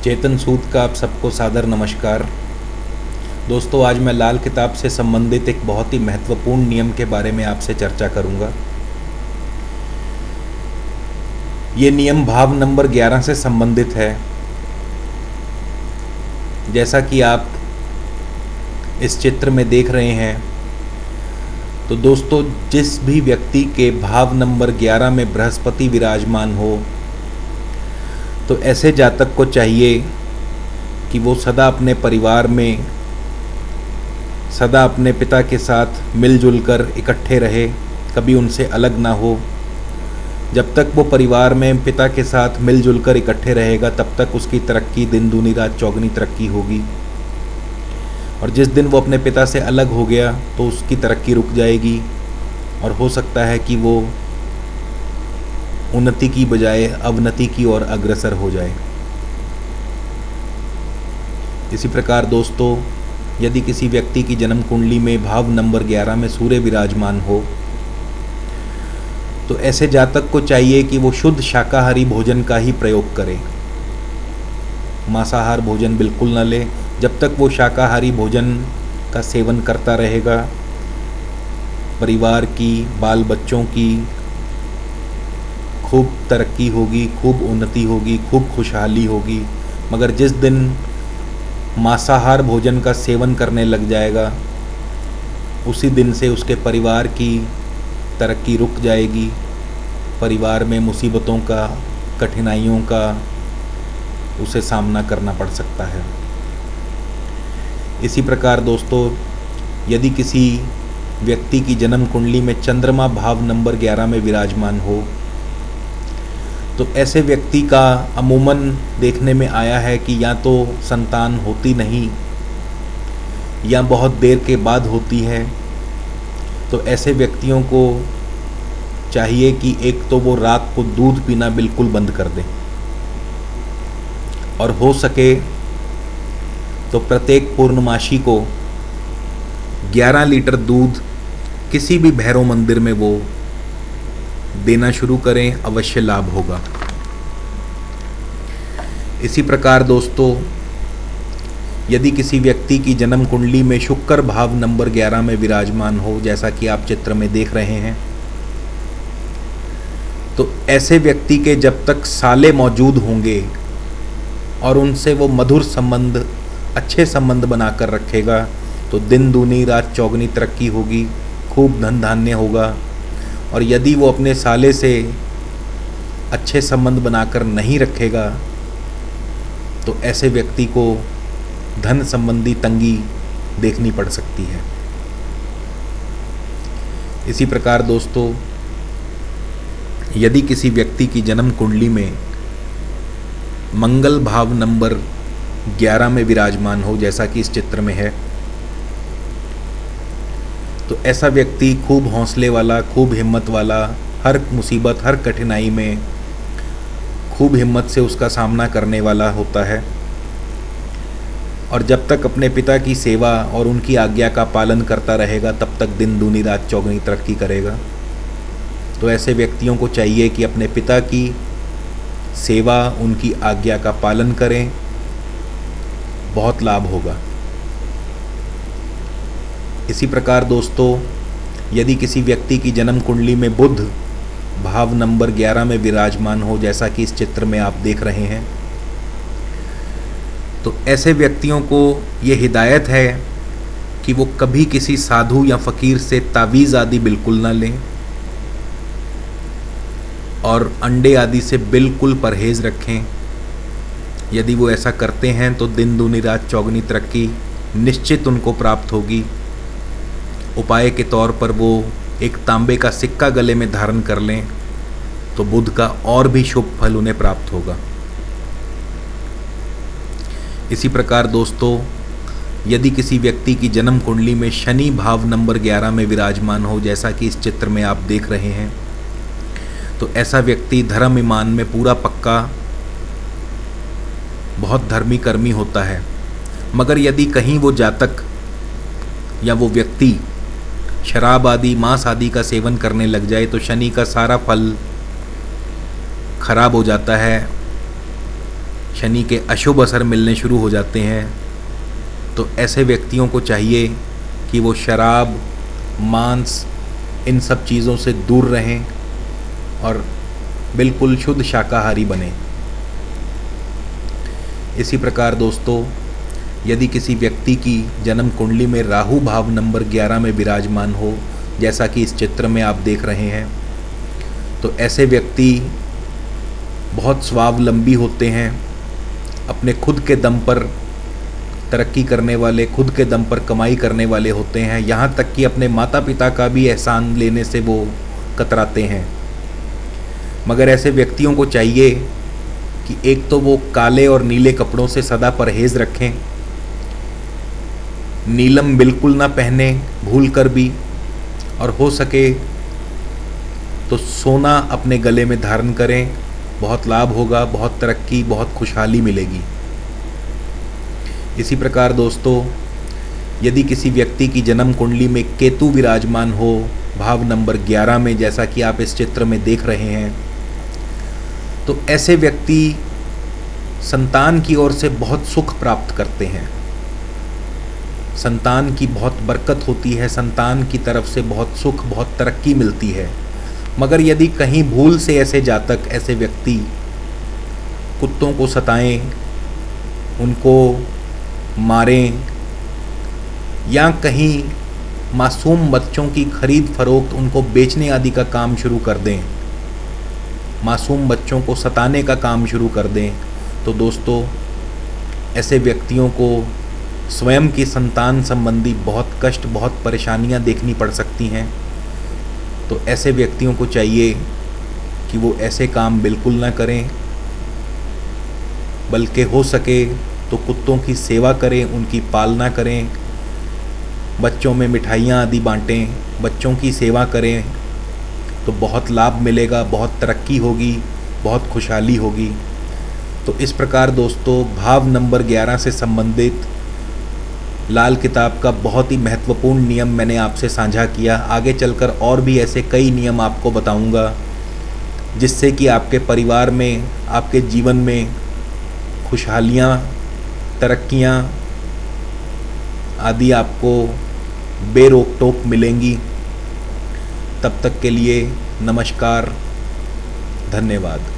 चेतन सूद का आप सबको सादर नमस्कार। दोस्तों, आज मैं लाल किताब से संबंधित एक बहुत ही महत्वपूर्ण नियम के बारे में आपसे चर्चा करूंगा। ये नियम भाव नंबर 11 से संबंधित है। जैसा कि आप इस चित्र में देख रहे हैं, तो दोस्तों, जिस भी व्यक्ति के भाव नंबर 11 में बृहस्पति विराजमान हो, तो ऐसे जातक को चाहिए कि वो सदा अपने परिवार में, सदा अपने पिता के साथ मिलजुल कर इकट्ठे रहे, कभी उनसे अलग ना हो। जब तक वो परिवार में पिता के साथ मिलजुल कर इकट्ठे रहेगा, तब तक उसकी तरक्की दिन दूनी रात चौगनी तरक्की होगी। और जिस दिन वो अपने पिता से अलग हो गया, तो उसकी तरक्की रुक जाएगी और हो सकता है कि वो उन्नति की बजाय अवनति की ओर अग्रसर हो जाए। इसी प्रकार दोस्तों, यदि किसी व्यक्ति की जन्म कुंडली में भाव नंबर 11 में सूर्य विराजमान हो, तो ऐसे जातक को चाहिए कि वो शुद्ध शाकाहारी भोजन का ही प्रयोग करे। मांसाहार भोजन बिल्कुल न ले। जब तक वो शाकाहारी भोजन का सेवन करता रहेगा, परिवार की, बाल बच्चों की खूब तरक्की होगी, खूब उन्नति होगी, खूब खुशहाली होगी। मगर जिस दिन मांसाहार भोजन का सेवन करने लग जाएगा, उसी दिन से उसके परिवार की तरक्की रुक जाएगी। परिवार में मुसीबतों का, कठिनाइयों का उसे सामना करना पड़ सकता है। इसी प्रकार दोस्तों, यदि किसी व्यक्ति की जन्म कुंडली में चंद्रमा भाव नंबर 11 में विराजमान हो, तो ऐसे व्यक्ति का अमूमन देखने में आया है कि या तो संतान होती नहीं या बहुत देर के बाद होती है। तो ऐसे व्यक्तियों को चाहिए कि एक तो वो रात को दूध पीना बिल्कुल बंद कर दें, और हो सके तो प्रत्येक पूर्णमासी को 11 लीटर दूध किसी भी भैरव मंदिर में वो देना शुरू करें, अवश्य लाभ होगा। इसी प्रकार दोस्तों, यदि किसी व्यक्ति की जन्म कुंडली में शुक्र भाव नंबर 11 में विराजमान हो, जैसा कि आप चित्र में देख रहे हैं, तो ऐसे व्यक्ति के जब तक साले मौजूद होंगे और उनसे वो मधुर संबंध, अच्छे संबंध बनाकर रखेगा, तो दिन दूनी रात चौगनी तरक्की होगी, खूब धन धान्य होगा। और यदि वो अपने साले से अच्छे संबंध बनाकर नहीं रखेगा, तो ऐसे व्यक्ति को धन संबंधी तंगी देखनी पड़ सकती है। इसी प्रकार दोस्तों, यदि किसी व्यक्ति की जन्म कुंडली में मंगल भाव नंबर 11 में विराजमान हो, जैसा कि इस चित्र में है, तो ऐसा व्यक्ति खूब हौसले वाला, खूब हिम्मत वाला, हर मुसीबत, हर कठिनाई में खूब हिम्मत से उसका सामना करने वाला होता है। और जब तक अपने पिता की सेवा और उनकी आज्ञा का पालन करता रहेगा, तब तक दिन दूनी रात चौगनी तरक्की करेगा। तो ऐसे व्यक्तियों को चाहिए कि अपने पिता की सेवा, उनकी आज्ञा का पालन करें, बहुत लाभ होगा। इसी प्रकार दोस्तों, यदि किसी व्यक्ति की जन्म कुंडली में बुध भाव नंबर 11 में विराजमान हो, जैसा कि इस चित्र में आप देख रहे हैं, तो ऐसे व्यक्तियों को ये हिदायत है कि वो कभी किसी साधु या फकीर से तावीज़ आदि बिल्कुल ना लें, और अंडे आदि से बिल्कुल परहेज़ रखें। यदि वो ऐसा करते हैं, तो दिन दूनी रात चौगनी तरक्की निश्चित उनको प्राप्त होगी। उपाय के तौर पर वो एक तांबे का सिक्का गले में धारण कर लें, तो बुध का और भी शुभ फल उन्हें प्राप्त होगा। इसी प्रकार दोस्तों, यदि किसी व्यक्ति की जन्म कुंडली में शनि भाव नंबर 11 में विराजमान हो, जैसा कि इस चित्र में आप देख रहे हैं, तो ऐसा व्यक्ति धर्म ईमान में पूरा पक्का, बहुत धर्मी कर्मी होता है। मगर यदि कहीं वो जातक या वो व्यक्ति शराब आदि, मांस आदि का सेवन करने लग जाए, तो शनि का सारा फल खराब हो जाता है। शनि के अशुभ असर मिलने शुरू हो जाते हैं। तो ऐसे व्यक्तियों को चाहिए कि वो शराब, मांस, इन सब चीज़ों से दूर रहें और बिल्कुल शुद्ध शाकाहारी बने। इसी प्रकार दोस्तों, यदि किसी व्यक्ति की जन्म कुंडली में राहु भाव नंबर 11 में विराजमान हो, जैसा कि इस चित्र में आप देख रहे हैं, तो ऐसे व्यक्ति बहुत स्वावलंबी होते हैं, अपने खुद के दम पर तरक्की करने वाले, खुद के दम पर कमाई करने वाले होते हैं। यहाँ तक कि अपने माता पिता का भी एहसान लेने से वो कतराते हैं। मगर ऐसे व्यक्तियों को चाहिए कि एक तो वो काले और नीले कपड़ों से सदा परहेज़ रखें, नीलम बिल्कुल ना पहने भूल कर भी, और हो सके तो सोना अपने गले में धारण करें। बहुत लाभ होगा, बहुत तरक्की, बहुत खुशहाली मिलेगी। इसी प्रकार दोस्तों, यदि किसी व्यक्ति की जन्म कुंडली में केतु विराजमान हो भाव नंबर 11 में, जैसा कि आप इस चित्र में देख रहे हैं, तो ऐसे व्यक्ति संतान की ओर से बहुत सुख प्राप्त करते हैं। संतान की बहुत बरकत होती है, संतान की तरफ से बहुत सुख, बहुत तरक्की मिलती है। मगर यदि कहीं भूल से ऐसे जातक, ऐसे व्यक्ति कुत्तों को सताएं, उनको मारें, या कहीं मासूम बच्चों की खरीद फरोख्त, उनको बेचने आदि का काम शुरू कर दें, मासूम बच्चों को सताने का काम शुरू कर दें, तो दोस्तों ऐसे व्यक्तियों को स्वयं की संतान संबंधी बहुत कष्ट, बहुत परेशानियां देखनी पड़ सकती हैं। तो ऐसे व्यक्तियों को चाहिए कि वो ऐसे काम बिल्कुल ना करें, बल्कि हो सके तो कुत्तों की सेवा करें, उनकी पालना करें, बच्चों में मिठाइयाँ आदि बांटें, बच्चों की सेवा करें, तो बहुत लाभ मिलेगा, बहुत तरक्की होगी, बहुत खुशहाली होगी। तो इस प्रकार दोस्तों, भाव नंबर 11 से संबंधित लाल किताब का बहुत ही महत्वपूर्ण नियम मैंने आपसे साझा किया। आगे चलकर और भी ऐसे कई नियम आपको बताऊंगा, जिससे कि आपके परिवार में, आपके जीवन में खुशहालियाँ, तरक्कियाँ आदि आपको बेरोक टोक मिलेंगी। तब तक के लिए नमस्कार, धन्यवाद।